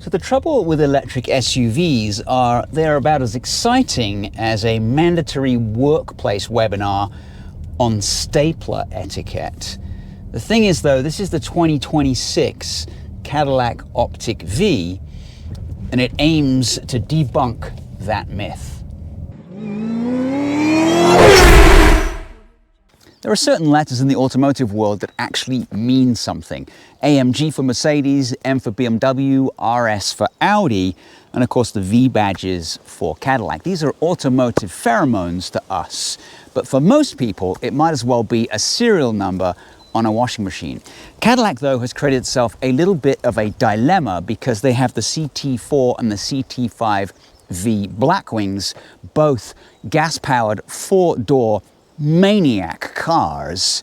So the trouble with electric SUVs are they're about as exciting as a mandatory workplace webinar on stapler etiquette. The thing is though, this is the 2026 Cadillac OPTIQ-V, and it aims to debunk that myth. There are certain letters in the automotive world that actually mean something. AMG for Mercedes, M for BMW, RS for Audi, and of course the V badges for Cadillac. These are automotive pheromones to us, but for most people it might as well be a serial number on a washing machine. Cadillac though has created itself a little bit of a dilemma because they have the CT4 and the CT5V Blackwings, both gas-powered four-door maniac cars.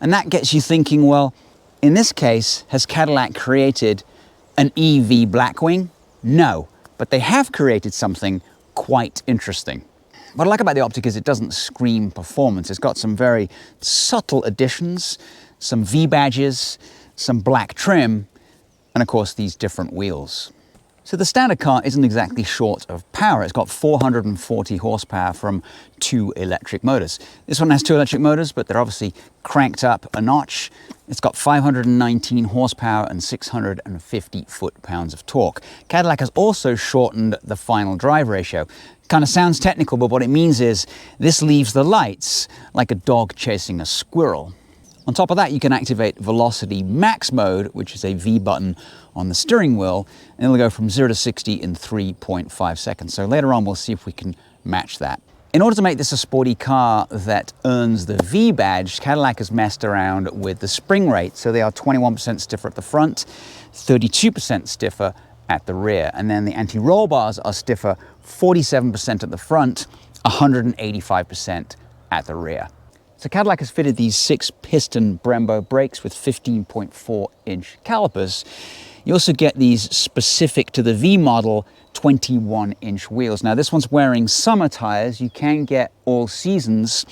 And that gets you thinking, well, in this case, has Cadillac created an EV Blackwing? No, but they have created something quite interesting. What I like about the Optic is it doesn't scream performance. It's got some very subtle additions, some V badges, some black trim, and of course these different wheels. So the standard car isn't exactly short of power. It's got 440 horsepower from 2 electric motors. This one has 2 electric motors, but they're obviously cranked up a notch. It's got 519 horsepower and 650 foot-pounds of torque. Cadillac has also shortened the final drive ratio. Kind of sounds technical, but what it means is this leaves the lights like a dog chasing a squirrel. On top of that, you can activate Velocity Max Mode, which is a V button on the steering wheel, and it'll go from 0 to 60 in 3.5 seconds. So later on, we'll see if we can match that. In order to make this a sporty car that earns the V badge, Cadillac has messed around with the spring rate. So they are 21% stiffer at the front, 32% stiffer at the rear. And then the anti-roll bars are stiffer, 47% at the front, 185% at the rear. So Cadillac has fitted these 6-piston Brembo brakes with 15.4-inch calipers. You also get these specific to the V model 21-inch wheels. Now this one's wearing summer tires. You can get all seasons.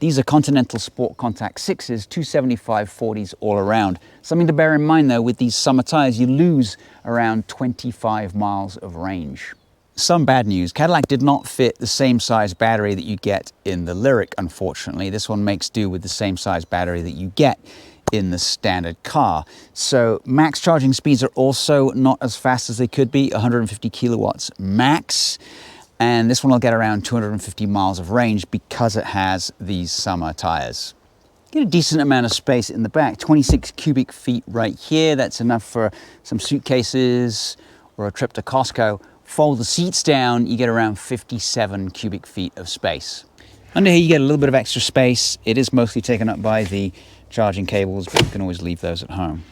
These are Continental Sport Contact 6s, 275/40s all around. Something to bear in mind though, with these summer tires, you lose around 25 miles of range. Some bad news, Cadillac did not fit the same size battery that you get in the Lyriq, unfortunately. This one makes do with the same size battery that you get in the standard car. So max charging speeds are also not as fast as they could be, 150 kilowatts max. And this one will get around 250 miles of range because it has these summer tires. Get a decent amount of space in the back, 26 cubic feet right here. That's enough for some suitcases or a trip to Costco. Fold the seats down, you get around 57 cubic feet of space. Under here you get a little bit of extra space. It is mostly taken up by the charging cables, but you can always leave those at home.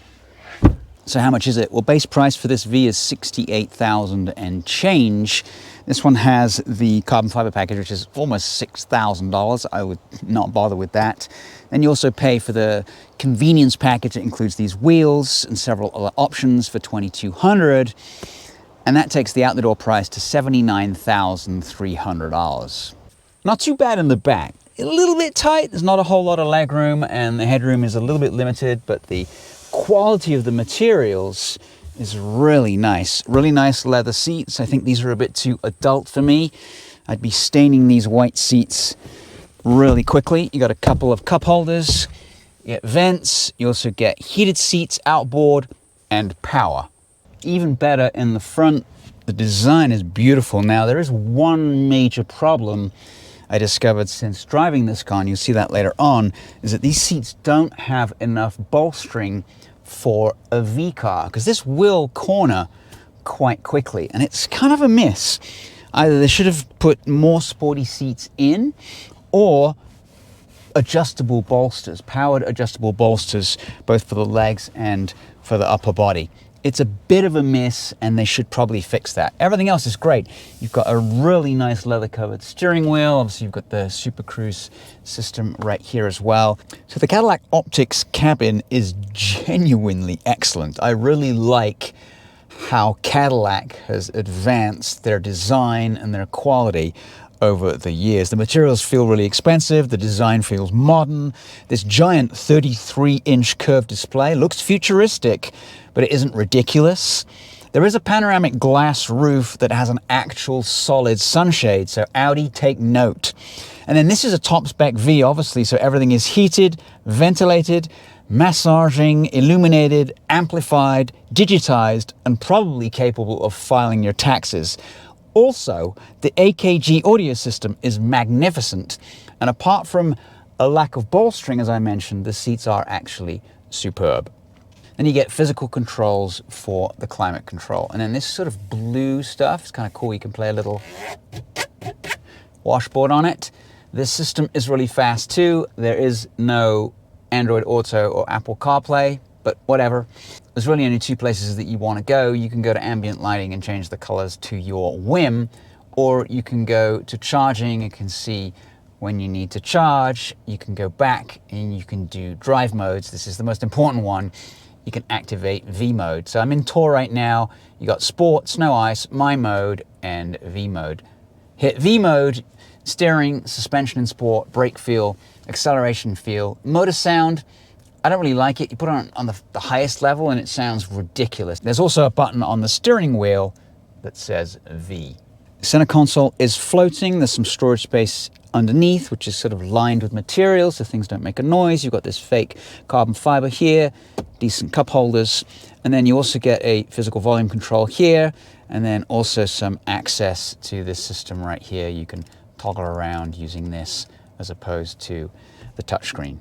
So how much is it? Well, base price for this V is $68,000 and change. This one has the carbon fiber package, which is almost $6,000. I would not bother with that. Then you also pay for the convenience package. It includes these wheels and several other options for $2,200. And that takes the out-the-door price to $79,300. Not too bad in the back. A little bit tight, there's not a whole lot of leg room, and the headroom is a little bit limited, but the quality of the materials is really nice. Really nice leather seats. I think these are a bit too adult for me. I'd be staining these white seats really quickly. You got a couple of cup holders, you get vents, you also get heated seats outboard and power. Even better in the front, the design is beautiful. Now there is one major problem I discovered since driving this car, and you'll see that later on, is that these seats don't have enough bolstering for a V car, because this will corner quite quickly, and it's kind of a miss. Either they should have put more sporty seats in, or adjustable bolsters, powered adjustable bolsters, both for the legs and for the upper body. It's a bit of a miss, and they should probably fix that. Everything else is great. You've got a really nice leather-covered steering wheel. Obviously, you've got the Super Cruise system right here as well. So the Cadillac Optiq's cabin is genuinely excellent. I really like how Cadillac has advanced their design and their quality over the years. The materials feel really expensive, the design feels modern. This giant 33-inch curved display looks futuristic, but it isn't ridiculous. There is a panoramic glass roof that has an actual solid sunshade, so Audi, take note. And then this is a top spec V, obviously, so everything is heated, ventilated, massaging, illuminated, amplified, digitized, and probably capable of filing your taxes. Also, the AKG audio system is magnificent, and apart from a lack of bolstering, as I mentioned, the seats are actually superb. Then you get physical controls for the climate control. And then this sort of blue stuff is kind of cool. You can play a little washboard on it. This system is really fast too. There is no Android Auto or Apple CarPlay, but whatever. There's really only two places that you want to go. You can go to ambient lighting and change the colors to your whim, or you can go to charging. You can see when you need to charge. You can go back and you can do drive modes. This is the most important one. You can activate V mode. So I'm in Tour right now. You got Sport, Snow Ice, My Mode, and V mode. Hit V mode, steering, suspension in Sport, brake feel, acceleration feel. Motor sound, I don't really like it. You put it on the highest level and it sounds ridiculous. There's also a button on the steering wheel that says V. Center console is floating. There's some storage space underneath, which is sort of lined with materials so things don't make a noise. You've got this fake carbon fiber here, decent cup holders, and then you also get a physical volume control here, and then also some access to this system right here. You can toggle around using this as opposed to the touchscreen.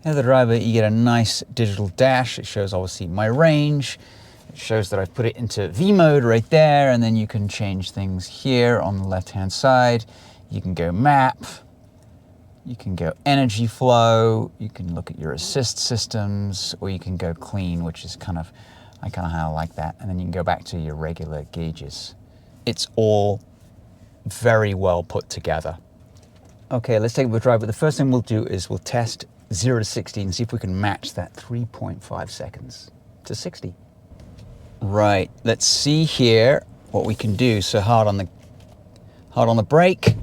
As the driver, you get a nice digital dash. It shows obviously my range. It shows that I've put it into V mode right there, and then you can change things here on the left-hand side. You can go map, you can go energy flow, you can look at your assist systems, or you can go clean, which is I kind of like that. And then you can go back to your regular gauges. It's all very well put together. Okay, let's take a drive, but the first thing we'll do is we'll test 0 to 60 and see if we can match that 3.5 seconds to 60. Right, let's see here what we can do. So hard on the brake.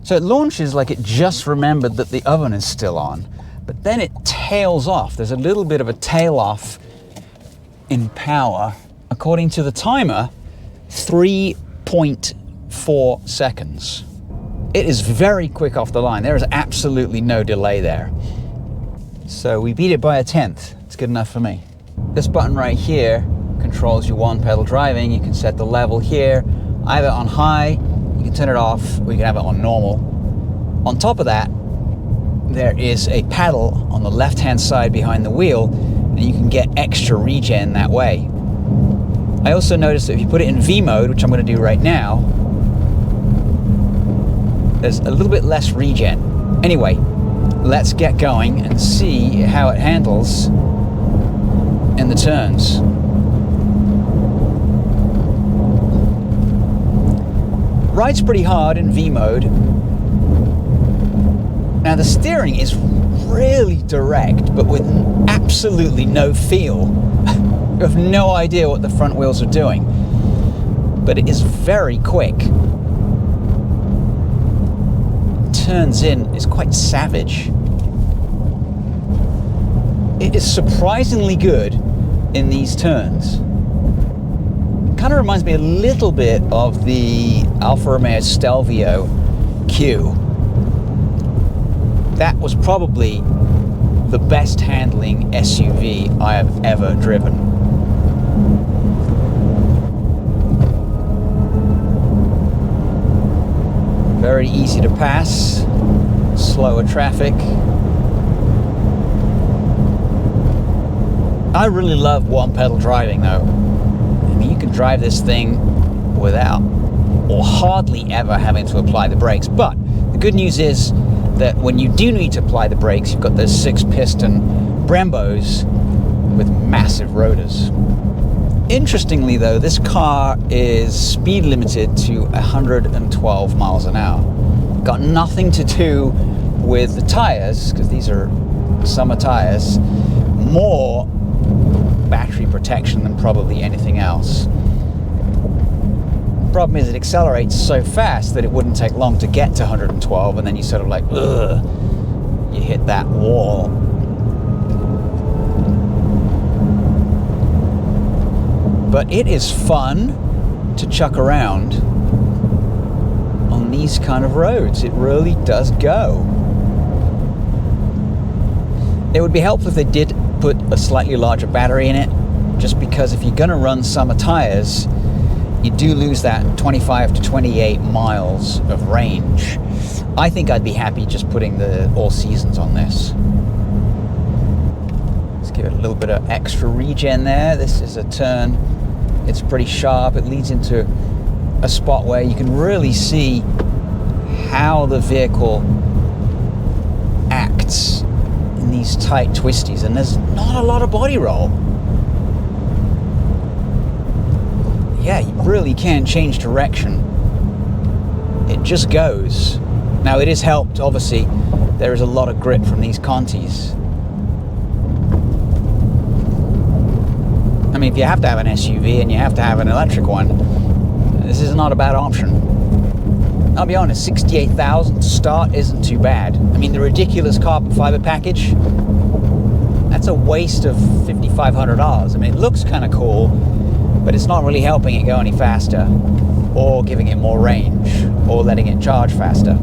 So it launches like it just remembered that the oven is still on, but then it tails off. There's a little bit of a tail off in power. According to the timer, 3.4 seconds. It is very quick off the line. There is absolutely no delay there. So we beat it by a 1/10. It's good enough for me. This button right here controls your one-pedal driving. You can set the level here, either on high, you can turn it off, or you can have it on normal. On top of that, there is a paddle on the left-hand side behind the wheel, and you can get extra regen that way. I also noticed that if you put it in V mode, which I'm going to do right now, there's a little bit less regen. Anyway, let's get going and see how it handles in the turns. Rides pretty hard in V mode. Now the steering is really direct, but with absolutely no feel. You have no idea what the front wheels are doing, but it is very quick. Turns in is quite savage. It is surprisingly good in these turns. Kind of reminds me a little bit of the Alfa Romeo Stelvio Q. That was probably the best handling SUV I have ever driven. Very easy to pass, slower traffic. I really love one-pedal driving though. I mean, you can drive this thing without or hardly ever having to apply the brakes. But the good news is that when you do need to apply the brakes, you've got those 6-piston Brembos with massive rotors. Interestingly though, this car is speed limited to 112 miles an hour. Got nothing to do with the tires, because these are summer tires. More battery protection than probably anything else. Problem is, it accelerates so fast that it wouldn't take long to get to 112, and then you sort of like, ugh, you hit that wall. But it is fun to chuck around on these kind of roads. It really does go. It would be helpful if they did put a slightly larger battery in it, just because if you're going to run summer tires, you do lose that 25 to 28 miles of range. I think I'd be happy just putting the all seasons on this. Let's give it a little bit of extra regen there. This is a turn. It's pretty sharp. It leads into a spot where you can really see how the vehicle acts in these tight twisties, and there's not a lot of body roll. Yeah, you really can't change direction. It just goes. Now it is helped, obviously, there is a lot of grip from these Contis. I mean, if you have to have an SUV and you have to have an electric one, this is not a bad option. I'll be honest, 68,000 to start isn't too bad. I mean, the ridiculous carbon fiber package, that's a waste of $5,500. I mean, it looks kind of cool, but it's not really helping it go any faster, or giving it more range, or letting it charge faster.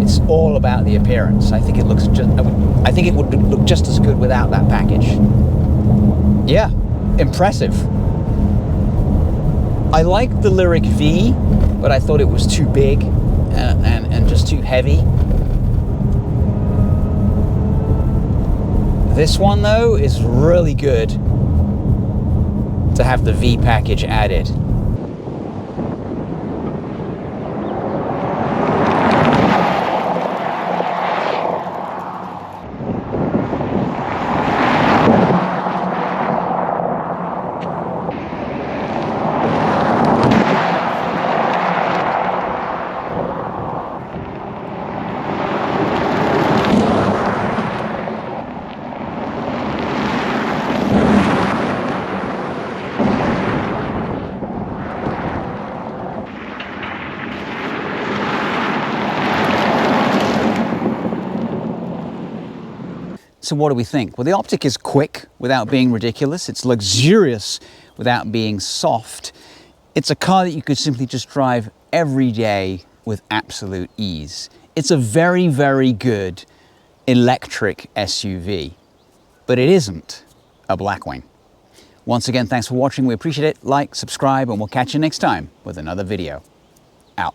It's all about the appearance. I think it looks I think it would look just as good without that package. Yeah, impressive. I like the Lyriq V, but I thought it was too big and just too heavy. This one though is really good to have the V package added. So what do we think? Well, the Optic is quick without being ridiculous. It's luxurious without being soft. It's a car that you could simply just drive every day with absolute ease. It's a very, very good electric SUV, but it isn't a Blackwing. Once again, thanks for watching. We appreciate it. Like, subscribe, and we'll catch you next time with another video. Out.